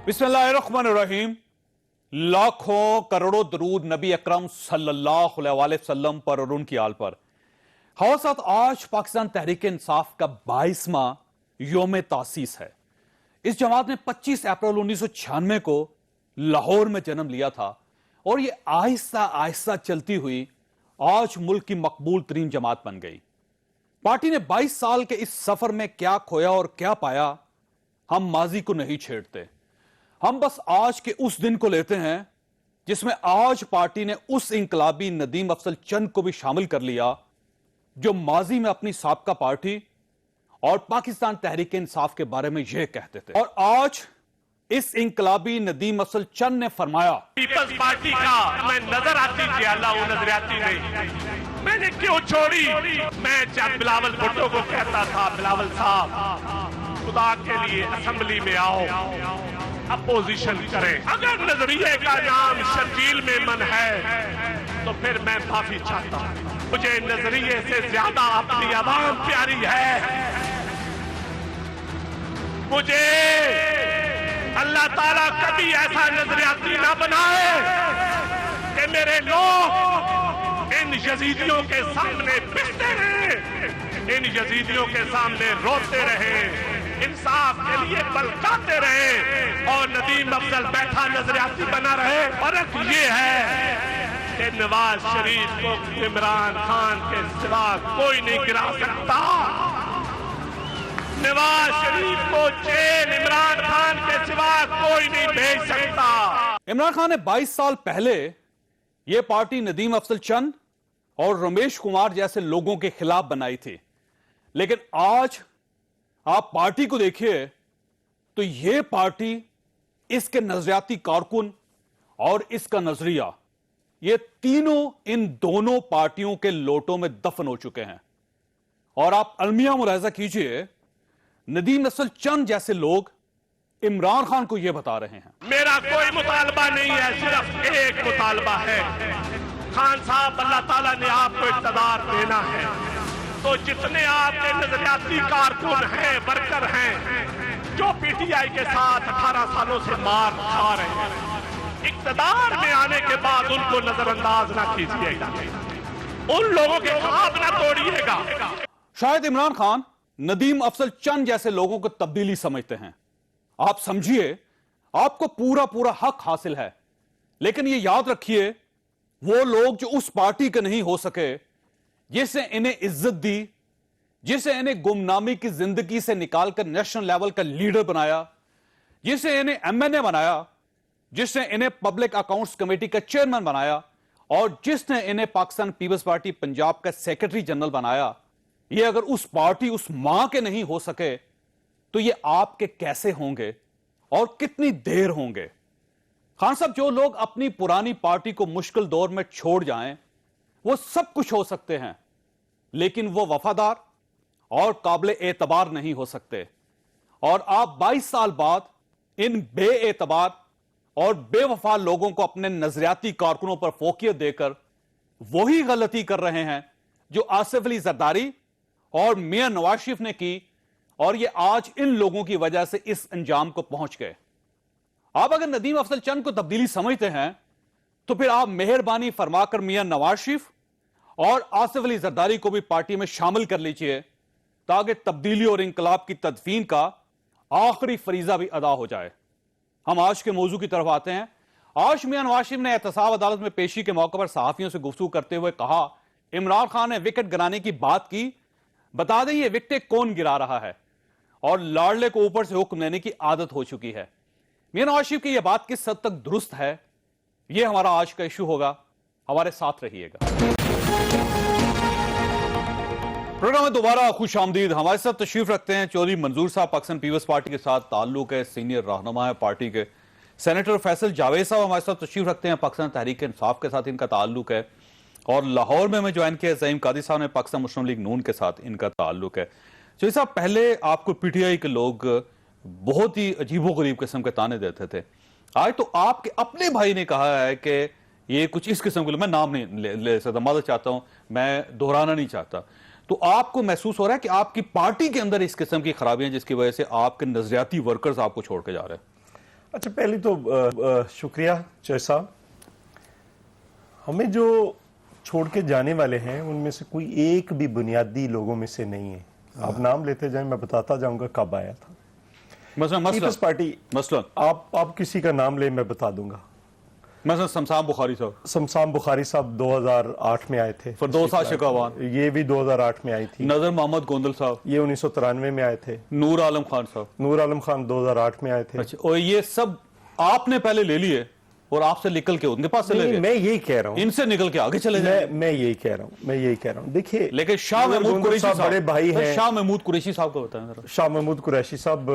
बिस्मिल्लाहिर्रहमानिर्रहीम। लाखों करोड़ों दरूद नबी अकरम सल्लल्लाहु अलैहि वसल्लम पर और उनकी आल पर। हमारे साथ आज पाकिस्तान तहरीक इंसाफ का 22वां योम तासीस है। इस जमात ने 25 अप्रैल 1996 को लाहौर में जन्म लिया था और यह आहिस्ता आहिस्ता चलती हुई आज मुल्क की मकबूल तरीन जमात बन गई। पार्टी ने 22 साल के इस सफर में क्या खोया और क्या पाया, हम माजी को नहीं छेड़ते। हम बस आज के उस दिन को लेते हैं जिसमें आज पार्टी ने उस इंकलाबी नदीम अफजल चंद को भी शामिल कर लिया जो माजी में अपनी साबका पार्टी और पाकिस्तान तहरीक इंसाफ के बारे में यह कहते थे। और आज इस इंकलाबी नदीम अफजल चंद ने फरमाया, पीपल्स पार्टी का मैं नजर आती थी, अल्लाह वो नजरियाती नहीं, मैंने क्यों छोड़ी। मैं जब बिलावल भुट्टो को कहता था, बिलावल साहब खुदा के लिए असेंबली में आओ, अपोजिशन करें। अगर नजरिए का नाम शर्जील में मन है तो फिर मैं माफी चाहता हूं। मुझे नजरिए से ज्यादा अपनी आवाम प्यारी है। मुझे अल्लाह ताला कभी ऐसा नजरियाती ना बनाए कि मेरे लोग इन यजीदियों के सामने पिसते रहे, इन यजीदियों के सामने रोते रहे, इंसाफ के लिए बलकाते रहे और नदीम अफजल बैठा नजरियाती बना रहे। फर्क ये है कि नवाज शरीफ को इमरान खान के सिवा कोई नहीं गिरा सकता। नवाज शरीफ को जेल इमरान खान के सिवा कोई नहीं भेज सकता। इमरान खान ने 22 साल पहले यह पार्टी नदीम अफजल चंद और रमेश कुमार जैसे लोगों के खिलाफ बनाई थी, लेकिन आज आप पार्टी को देखिए तो यह पार्टी, इसके नजरियाती कारकुन और इसका नजरिया, ये तीनों इन दोनों पार्टियों के लोटों में दफन हो चुके हैं। और आप अलमिया मुलाहिजा कीजिए, नदीम अफजल चंद जैसे लोग इमरान खान को यह बता रहे हैं, मेरा कोई मुतालबा नहीं है, सिर्फ एक मुतालबा है। खान साहब, अल्लाह ताला ने आपको इक़्तिदार देना है तो जितने आपके नजरियाती कारकुन हैं, वर्कर हैं, जो पीटीआई के साथ 18 सालों से मार खा रहे हैं, इक़्तिदार में आने के बाद उनको नजरअंदाज ना कीजिएगा, उन लोगों के ख्वाब ना तोड़िएगा। शायद इमरान खान नदीम अफजल चंद जैसे लोगों को तब्दीली समझते हैं। आप समझिए, आपको पूरा पूरा हक हासिल है, लेकिन यह याद रखिए, वो लोग जो उस पार्टी के नहीं हो सके जिसने इन्हें इज्जत दी, जिसे इन्हें गुमनामी की जिंदगी से निकालकर नेशनल लेवल का लीडर बनाया, जिसे इन्हें एमएनए बनाया, जिसने इन्हें पब्लिक अकाउंट्स कमेटी का चेयरमैन बनाया और जिसने इन्हें पाकिस्तान पीपल्स पार्टी पंजाब का सेक्रेटरी जनरल बनाया, ये अगर उस पार्टी, उस मां के नहीं हो सके तो ये आपके कैसे होंगे और कितनी देर होंगे। खान साहब, जो लोग अपनी पुरानी पार्टी को मुश्किल दौर में छोड़ जाएं, वो सब कुछ हो सकते हैं, लेकिन वो वफादार और काबिल एतबार नहीं हो सकते। और आप 22 साल बाद इन बेएतबार और बेवफा लोगों को अपने नजरियाती कारकुनों पर फोकियत देकर वही गलती कर रहे हैं जो आसिफ अली जरदारी और मियां नवाज शरीफ ने की, और ये आज इन लोगों की वजह से इस अंजाम को पहुंच गए। आप अगर नदीम अफजल चंद को तब्दीली समझते हैं तो फिर आप मेहरबानी फरमाकर मियां नवाज शरीफ और आसिफ अली जरदारी को भी पार्टी में शामिल कर लीजिए ताकि तब्दीली और इंकलाब की तदफीन का आखिरी फरीजा भी अदा हो जाए। हम आज के मौजू की तरफ आते हैं। आज मियां नवाज शरीफ ने एहतसाब अदालत में पेशी के मौके पर सहाफियों से गुफ्तगू करते हुए कहा, इमरान खान ने विकेट गिराने की बात की, बता दें ये विकेट कौन गिरा रहा है, और लाडले को ऊपर से हुक्म देने की आदत हो चुकी है। मियां नवाज शरीफ की यह बात किस हद तक दुरुस्त है, यह हमारा आज का इशू होगा। हमारे साथ रहिएगा। प्रोग्राम में दोबारा खुश आमदीद। हमारे साथ तशरीफ रखते हैं चौधरी मंजूर साहब, पाकिस्तान पीपल्स पार्टी के साथ ताल्लुक है, सीनियर रहनुमा है पार्टी के। सेनेटर फैसल जावेद साहब हमारे साथ तशरीफ रखते हैं, पाकिस्तान तहरीक इंसाफ के साथ इनका ताल्लुक है। और लाहौर में ज्वाइन किया ज़ईम कादी साहब ने, पाकिस्तान मुस्लिम लीग नून के साथ इनका ताल्लुक है। चौधरी साहब, पहले आपको पीटीआई के लोग बहुत ही अजीबोगरीब किस्म के ताने देते थे, आज तो आपके अपने भाई ने कहा है कि ये कुछ इस किस्म के, मैं नाम नहीं ले सकता, माजरत चाहता हूं, मैं दोहराना नहीं चाहता, तो आपको महसूस हो रहा है कि आपकी पार्टी के अंदर इस किस्म की खराबियां जिसकी वजह से आपके नजरियाती वर्कर्स आपको छोड़ के जा रहे हैं? अच्छा, पहले तो शुक्रिया चौधरी साहब। हमें जो छोड़ के जाने वाले हैं उनमें से कोई एक भी बुनियादी लोगों में से नहीं है। आप नाम लेते जाएं, मैं बताता जाऊंगा कब आया था। पीपल्स पार्टी मसलन आप किसी का नाम ले, मैं बता दूंगा। मसलन शमशान बुखारी साहब, शमशान बुखारी साहब 2008 में आए थे। फिरदौस आशिक अवान, ये भी 2008 में आई थी। नजर मोहम्मद गोंदल साहब, ये 1993 में आए थे। नूर आलम खान साहब, नूर आलम खान 2008 में आए थे। अच्छा, और ये सब आपने पहले ले लिए और आपसे निकल के उनके पास चले गए। मैं यही कह रहा हूँ, इनसे निकल के आगे चले जाए। मैं यही कह रहा हूँ। देखिए, लेकिन शाह महमूद कुरैशी साहब बड़े भाई हैं। शाह महमूद कुरैशी साहब को बताएं जरा। शाह महमूद कुरैशी साहब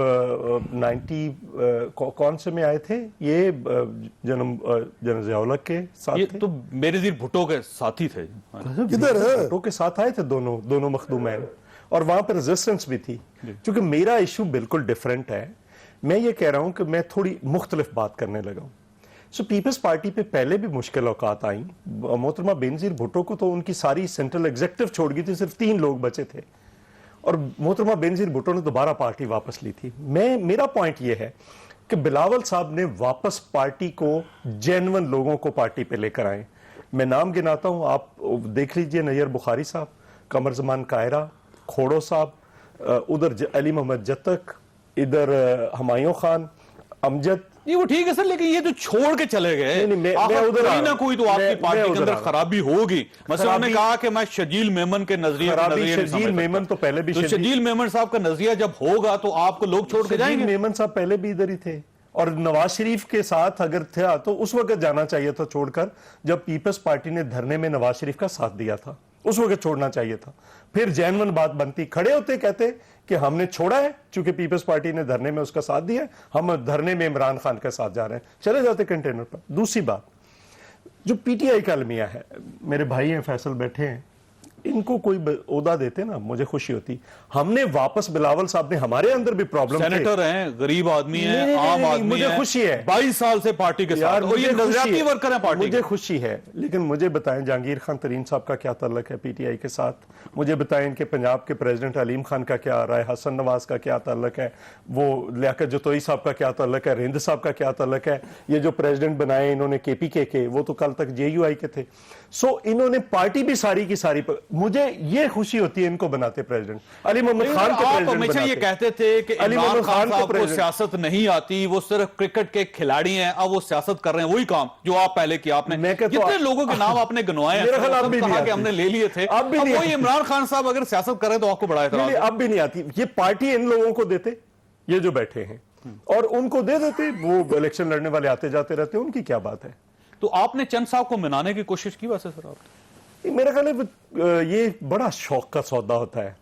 90 कौन से में आए थे? ये जनरल ज़िया-उल-हक के साथ ये थे। तो बेनज़ीर भुट्टो के साथी थे। किधर भुट्टो के साथ आए थे दोनों मखदूमैन, और वहां पर रेजिस्टेंस भी थी। क्योंकि मेरा इशू बिल्कुल डिफरेंट है। मैं ये कह रहा हूं कि मैं थोड़ी मुख्तलिफ बात करने लगा हूं। सो पीपल्स पार्टी पे पहले भी मुश्किल औकात आई। मोहतरमा बेनज़ीर भुट्टो को तो उनकी सारी सेंट्रल एग्जीक्यूटिव छोड़ गई थी, सिर्फ 3 लोग बचे थे, और मोहतरमा बेनज़ीर भुट्टो ने दोबारा पार्टी वापस ली थी। मेरा पॉइंट ये है कि बिलावल साहब ने वापस पार्टी को जेन्युइन लोगों को पार्टी पे लेकर आए। मैं नाम गिनाता हूं, आप देख लीजिए। नैयर बुखारी साहब, कमर जमान कायरा, खोड़ो साहब, उधर अली मोहम्मद जत्तक, इधर हुमायूं खान, अमजद। नहीं वो ठीक है सर, लेकिन ये जो छोड़ के चले गए, मैं उधर कोई ना कोई तो आपकी पार्टी के अंदर खराबी होगी। मतलब उन्होंने कहा कि मैं शजील मेमन के नजरिए शजील मेमन तो पहले भी, शजील मेमन साहब का नजरिया जब होगा तो आपको लोग छोड़ के जाएंगे। मेमन साहब पहले भी इधर ही थे, और नवाज शरीफ के साथ अगर था तो उस वक्त जाना चाहिए था छोड़कर, जब पीपल्स पार्टी ने धरने में नवाज शरीफ का साथ दिया था, उस वक्त छोड़ना चाहिए था। फिर जेन्युइन बात बनती, खड़े होते, कहते कि हमने छोड़ा है चूंकि पीपल्स पार्टी ने धरने में उसका साथ दिया, हम धरने में इमरान खान के साथ जा रहे हैं, चले जाते कंटेनर पर। दूसरी बात, जो पीटीआई का अलमिया है, मेरे भाई हैं फैसल बैठे हैं, इनको कोई ओहदा देते ना, मुझे खुशी होती। हमने वापस, बिलावल साहब ने, हमारे अंदर भी प्रॉब्लम, सेनेटर हैं, गरीब आदमी हैं, आम आदमी, मुझे खुशी है 22 साल से पार्टी के साथ, और ये नजरियाती वर्कर हैं पार्टी। मुझे खुशी है, लेकिन मुझे बताएं जहांगीर खान तरीन साहब का क्या ताल्लुक है पीटीआई के साथ? मुझे बताएं इनके पंजाब के प्रेसिडेंट अलीम खान का क्या आ रहा है, हसन नवाज का क्या ताल्लुक है, वो लियाकत जतोई साहब का क्या ताल्लुक है, रिंद साहब का क्या ताल्लुक है? ये जो प्रेसिडेंट बनाए इन्होंने केपीके के, वो तो कल तक जेयूआई के थे। सो इन्होंने पार्टी भी सारी की सारी, मुझे ये खुशी होती है इनको बनाते प्रेसिडेंट। अली मोहम्मद खान के आप हमेशा ये कहते थे कि इमरान खान साहब को सियासत नहीं आती, वो सिर्फ क्रिकेट के खिलाड़ी हैं, अब वो सियासत कर रहे हैं, वही काम जो आप पहले किया। आपने कितने लोगों के नाम आपने गिनवाए हैं, कहा कि हमने ले लिए थे, अब वही इमरान खान साहब अगर सियासत कर रहे हैं तो आपको बड़ा एतराज है। अब भी नहीं आती। ये पार्टी इन लोगों को देते, ये जो बैठे हैं, और उनको दे देते, वो इलेक्शन लड़ने वाले आते जाते रहते, उनकी क्या बात है? तो आपने चंद साहब को मनाने की कोशिश की वैसे सर? आप मेरा ख्याल है ये बड़ा शौक का सौदा होता है।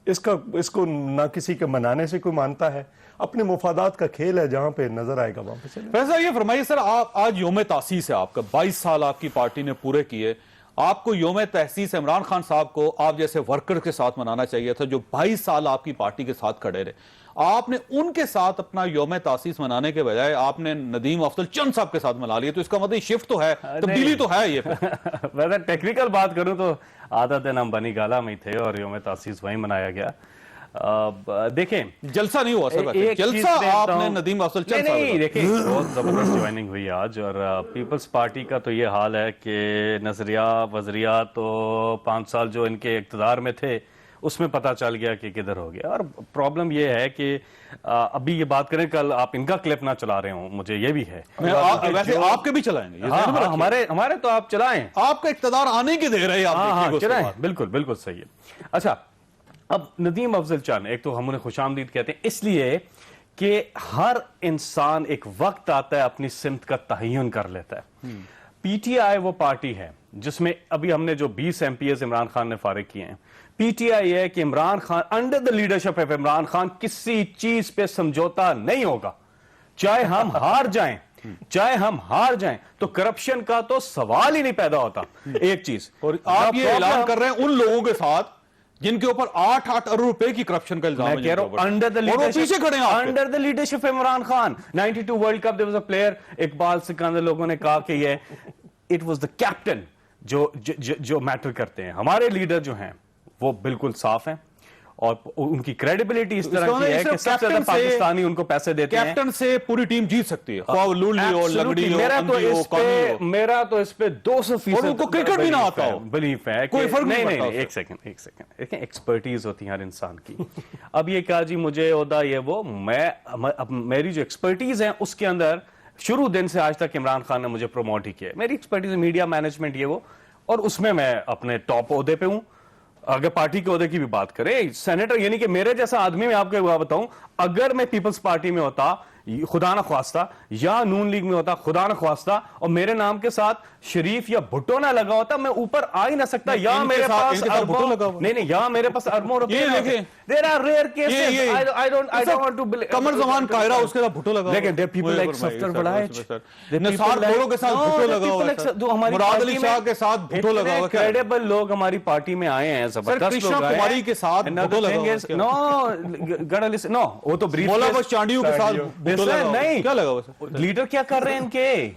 इसको ना किसी के मनाने से कोई मानता है, अपने मुफादात का खेल है, जहां पे नजर आएगा वहां पे चले। वैसे ये फरमाइए सर, आप आज योम तासीस है आपका, 22 साल आपकी पार्टी ने पूरे किए, आपको योम तहसीस इमरान खान साहब को आप जैसे वर्कर के साथ मनाना चाहिए था जो 22 साल आपकी पार्टी के साथ खड़े रहे। आपने उनके साथ अपना योम तासीस मनाने के बजाय आपने नदीम अफजल चंद साहब के साथ मना लिया, तो इसका मतलब शिफ्ट तो है, तब्दीली तो है ये। वैसे टेक्निकल बात करूं तो आधा दिन हम बनी गाला में थे और योम तासीस वहीं मनाया गया। देखें, जलसा नहीं हुआ सर, जलसा आपने नदीम अफजल चंद साहब। नहीं, देखिए बहुत जबरदस्त ज्वाइनिंग हुई आज, और पीपल्स पार्टी का तो ये हाल है कि नजरिया वजरिया तो 5 साल जो इनके इक्तदार में थे उसमें पता चल गया कि किधर हो गया। और प्रॉब्लम ये है कि अभी ये बात करें, कल आप इनका क्लिप ना चला रहे हो, मुझे ये भी है। वैसे आपके भी चलाएंगे? हाँ, हमारे तो आप चलाएं, आपका इक्तदार आने के दे रहे हैं, आप चलाएं, बिल्कुल बिल्कुल सही है। अच्छा, अब नदीम अफजल चंद, एक तो हम उन्हें खुशामदीद कहते हैं इसलिए कि हर इंसान एक वक्त आता है अपनी सिमत का तयन कर लेता है। पीटीआई वो पार्टी है जिसमें अभी हमने जो 20 एमपीएस इमरान खान ने फारिग किए हैं, पीटीआई है कि Imran Khan, under the leadership of Imran Khan, किसी चीज पे समझौता नहीं होगा, चाहे हम हार जाएं, चाहे हम हार जाएं, तो करप्शन का तो सवाल ही नहीं पैदा होता। एक चीज, और आप ये ऐलान कर रहे हैं उन लोगों के साथ जिनके ऊपर 8-8 अरब रुपए की करप्शन का इल्जाम है, कह रहा हूं under the leadership Imran Khan. 92 world cup there was a player, Iqbal Sikandar, लोगों ने कहा कि ये इट वाज द कैप्टन जो मैटर करते हैं। हमारे लीडर जो हैं वो बिल्कुल साफ हैं, और उनकी क्रेडिबिलिटी इस तरह इसका की है मतलब कि सबसे ज्यादा कैप्टन से- पाकिस्तानी उनको पैसे देते हैं। कैप्टन से पूरी टीम जीत सकती है, ख्वाह लुल्ली हो, लगड़ी हो, मेरा तो अंधी हो, इस कानी पे हो। मेरा तो इस पे 200% और उनको क्रिकेट भी ना आता हो। बिलीफ है कोई कि- फर्क नहीं नहीं पड़ता नहीं, एक सेकंड एक्सपर्टीज होती है हर इंसान की। अब ये कहा जी मुझे ओदा ये वो, अब मेरी जो एक्सपर्टीज है उसके अंदर शुरू दिन से आज तक इमरान खान ने मुझे प्रमोट ही किया है। मेरी एक्सपर्टीज मीडिया मैनेजमेंट ये वो, और उसमें मैं अपने टॉप ओहदे पे हूं। अगर पार्टी के ओहदे की भी बात करें, सेनेटर यानी कि मेरे जैसा आदमी, मैं आपको एक बात बताऊं, अगर मैं पीपल्स पार्टी में होता खुदा न ख्वास्ता, या नून लीग में होता खुदा न ख्वास्ता, और मेरे नाम के साथ शरीफ या भुट्टो ना लगा होता, मैं ऊपर आ ही ना सकता। या इनके मेरे साथ- पास इनके साथ भुट्टो लगा हुआ। नहीं, या मेरे पास अरबों रुपए ये देखें, देयर आर रेयर केसेस। ये I don't want to Qamar Zaman Kaira, उसके साथ भुट्टो लगा हुआ। लेकिन देयर पीपल लाइक मुझे भाई, सफ्तर सर, बड़ाइच, सर, निसार लोगों के साथ भुट्टो लगा हुआ है, सर। जो हमारी मुराद पार्टी अली में शाह के साथ भुट्टो लगा हुआ है, क्या? क्रेडिबल लोग हमारी पार्टी में आए हैं, जबरदस्त कृष्णा लोग आए हैं। कुमारी के साथ Another भुट्टो लगा thing हुआ है, is- क्या? No, गढ़ नो, वो तो brief मौला case- बख्श चांडियों के साथ भुट्टो लगा हुआ है। नहीं, क्या लगा हुआ है, सर? लीडर क्या कर रहे हैं इनके?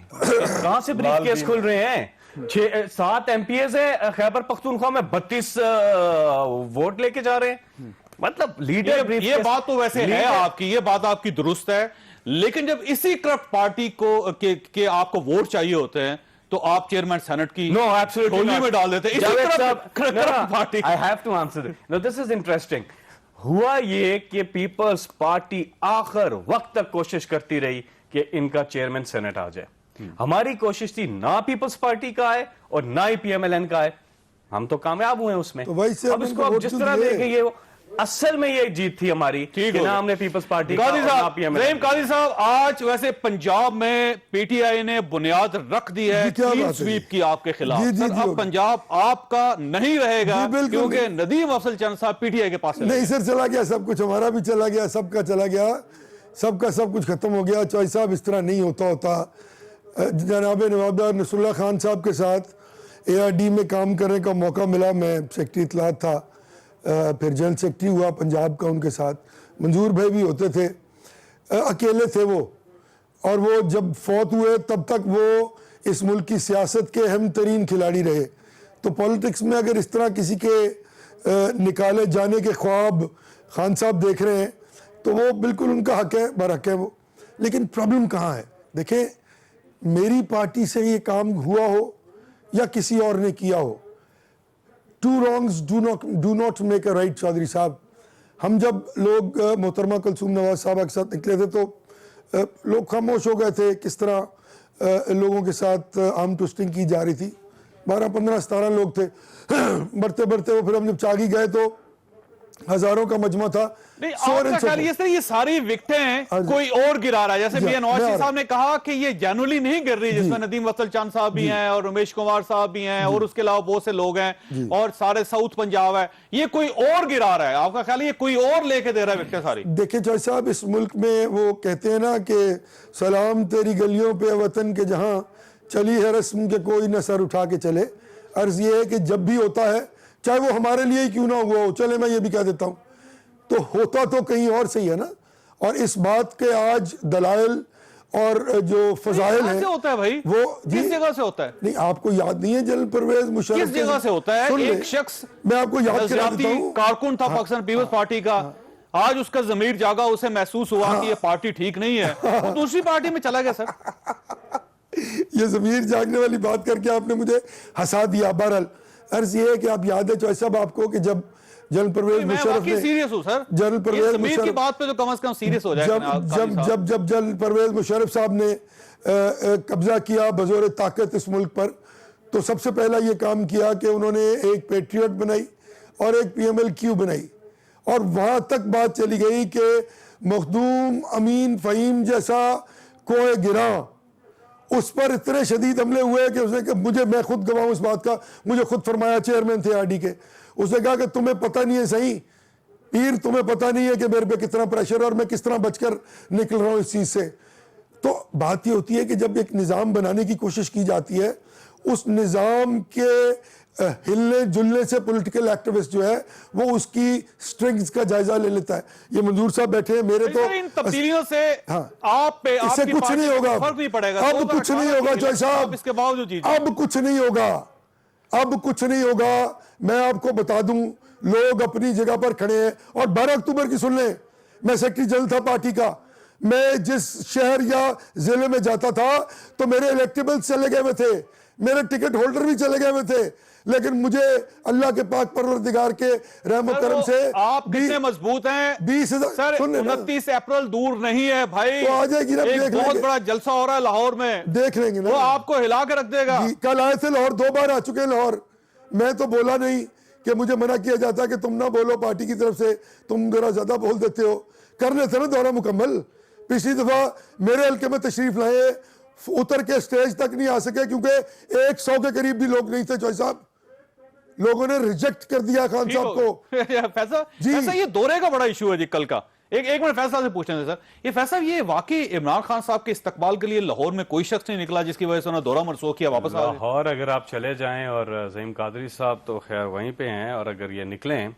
कहां से ब्रीफ केस खुल रहे हैं? 7 एमपीएस है खैबर पख्तूनख्वा में, 32 वोट लेके जा रहे हैं। मतलब लीडर ये बात तो वैसे है आपकी, ये बात आपकी दुरुस्त है, लेकिन जब इसी करप्ट पार्टी को के आपको वोट चाहिए होते हैं तो आप चेयरमैन सेनेट की No, absolutely टोली not. में डाल देते हैं। इसी जावेद करप्ट साहब, corrupt party. I have to answer this. Now this is interesting. हुआ ये कि पीपल्स पार्टी आखिर वक्त तक कोशिश करती रही कि इनका चेयरमैन सेनेट आ जाए। हमारी कोशिश थी ना पीपल्स पार्टी का आए और ना ही पीएमएलएन का आए, हम तो कामयाब हुए उसमें। तो भाई से अब इसको आप जिस तरह देखें, ये असल में ये जीत थी हमारी ठीक कि हो ना गया। हमने पीपल्स पार्टी का काजी और ना साहब, पीएमएलएन। रहीम काजी साहब, आज वैसे पंजाब में पीटीआई ने बुनियाद रख दी है जी, क्या क्लीन बात है स्वीप जी? की आपके खिलाफ। जी, जी, सर, जी, अब होगा। पंजाब आपका नहीं रहेगा, जी, बिल्कुल क्योंकि नहीं। नदीम अफजल चंद साहब पीटीआई के पास नहीं सर, चला गया सब कुछ, हमारा भी चला गया, सबका चला गया, सबका सब कुछ खत्म हो गया। चौधरी साहब इस तरह नहीं होता। जनाब नवाबदार नसरुल्लाह खान साहब के साथ एआरडी में काम करने का मौका मिला, मैं सेक्रेटरी इत्तलात था, फिर जनरल सेक्रेटरी हुआ पंजाब का उनके साथ। मंजूर भाई भी होते थे, अकेले थे वो, और वो जब फौत हुए तब तक वो इस मुल्क की सियासत के अहम तरीन खिलाड़ी रहे। तो पॉलिटिक्स में अगर इस तरह किसी के निकाले जाने के ख्वाब खान साहब देख रहे हैं तो वो बिल्कुल उनका हक है, बरहक है वो। लेकिन प्रॉब्लम कहाँ है? देखें, मेरी पार्टी से ये काम हुआ हो या किसी और ने किया हो, two wrongs do not make a right. Chaudhry साहब, हम जब लोग मोहतरमा कुलसूम नवाज साहब के साथ निकले थे तो लोग खामोश हो गए थे, किस तरह लोगों के साथ आर्म ट्विस्टिंग की जा रही थी। 12, 15, 17 लोग थे। बढ़ते बढ़ते वो फिर हम जब चागी गए तो हजारों का मजमा था। नहीं, So on and आपका so ख्याल forth. ये सारी विकटें कोई और गिरा रहा है, जैसे मियां नवाज शरीफ साहब ने कहा कि ये जेन्युइनली नहीं गिर रही, जिसमें नदीम अफजल चंद साहब भी हैं और रमेश कुमार साहब भी हैं और उसके अलावा बहुत से लोग हैं और सारे साउथ पंजाब है, ये कोई और गिरा रहा है। आपका ख्याल है ये कोई और लेके दे रहा है विकटें सारी? देखिए चौधरी साहब, इस मुल्क में वो कहते हैं ना कि सलाम तेरी गलियों पे वतन के जहां चली है रस्म के कोई न सर उठा के चले। अर्ज ये है कि जब भी होता है, चाहे वो हमारे लिए ही क्यों ना हुआ हो, चले मैं ये भी कह देता हूं, तो होता तो कहीं और सही है ना। और इस बात के आज दलाइल और जो फजाइल कहां है से होता है भाई? वो किस जगह से होता है? नहीं, आपको याद नहीं है जनरल परवेज मुशर्रफ किस जगह से होता है? सुन ले, एक शख्स मैं आपको याद करा नजरियाती देता हूं। कारकुन था पाकिस्तान पीपल्स पार्टी का, आज उसका जमीर जागा, उसे महसूस हुआ कि ये पार्टी ठीक नहीं है, वो दूसरी पार्टी में चला गया। सर, ये जमीर जागने वाली बात करके आपने मुझे हंसा दिया। बहरहाल अर्ज ये है कि आप याद है चौधरी साहब आपको कि जब जनरल परवेज मैं मुशर्रफ वाकई ने सीरियस हूं सर, जनरल परवेज ये जमीर की मुशर्रफ बात पे तो कम से कम सीरियस हो जाए। जब जनरल परवेज मुशर्रफ साहब ने कब्जा किया बजोर ताकत इस मुल्क पर, तो सबसे पहला ये काम किया कि उन्होंने एक पेट्रियट बनाई और एक PMLQ बनाई, और वहां तक बात चली गई कि मखदूम अमीन फ़हीम जैसा कोई गिरा, उस पर इतने शदीद हमले हुए कि उसने मुझे, मैं खुद गवाह हूं इस बात का, मुझे खुद फरमाया, चेयरमैन थे RD के, उसने कहा कि तुम्हें पता नहीं है सही पीर, तुम्हें पता नहीं है कि मेरे पे कितना प्रेशर और मैं किस तरह बचकर निकल रहा हूं इस चीज से। तो बात ये होती है कि जब एक निज़ाम बनाने की कोशिश की जाती है, उस निज़ाम के हिलने जुलने से पॉलिटिकल एक्टिविस्ट जो है वो उसकी स्ट्रेंथ्स का जायजा ले लेता है। ये मंजूर साहब बैठे हैं, मेरे तो इन तब्दीलियों से हाँ, आप पे इससे आपकी कुछ पार्टी नहीं होगा, को फर्क नहीं पड़ेगा। अब कुछ नहीं होगा चौधरी साहब, इसके बावजूद जी अब कुछ नहीं होगा, अब कुछ नहीं होगा। मैं आपको बता दूं, लोग अपनी जगह पर खड़े हैं। और 12 अक्टूबर की सुन लें, मैं सेक्रेटरी जनरल था पार्टी का, मैं जिस शहर या जिले में जाता था तो मेरे इलेक्टेबल्स चले गए हुए थे, मेरे टिकट होल्डर भी चले गए हुए थे, लेकिन मुझे अल्लाह के पाक परवरदिगार के रहम और करम से आप कितने मजबूत हैं 20,000। सर? 29 अप्रैल दूर नहीं है भाई, तो आ जाएगी ना, एक देख बहुत लेंगे। बड़ा जलसा हो रहा है लाहौर में, देख लेंगे ना, वो आपको हिला के रख देगा। कल आए थे लाहौर, 2 बार आ चुके हैं लाहौर। मैं तो बोला नहीं कि मुझे मना किया जाता कि तुम ना बोलो पार्टी की तरफ से, तुम जरा ज्यादा बोल देते हो। करने थे ना दौरा मुकम्मल। पिछली दफा मेरे हल्के में तशरीफ लाए, उतर के स्टेज तक नहीं आ सके क्योंकि 100 के करीब भी लोग नहीं थे। चौधरी साहब, लोगों ने रिजेक्ट कर दिया खान साहब को। फैसला ये दौरे का बड़ा इशू है जी कल का। एक मिनट फैसला से पूछने सर, ये फैसला ये वाकई इमरान खान साहब के इस्तकबाल के लिए लाहौर में कोई शख्स नहीं निकला जिसकी वजह से उन्होंने दौरा मनसूख किया वापस आ गए? लाहौर अगर आप चले जाएं, और ज़हीम कादरी साहब तो खैर वहीं पे हैं, और अगर ये निकलें,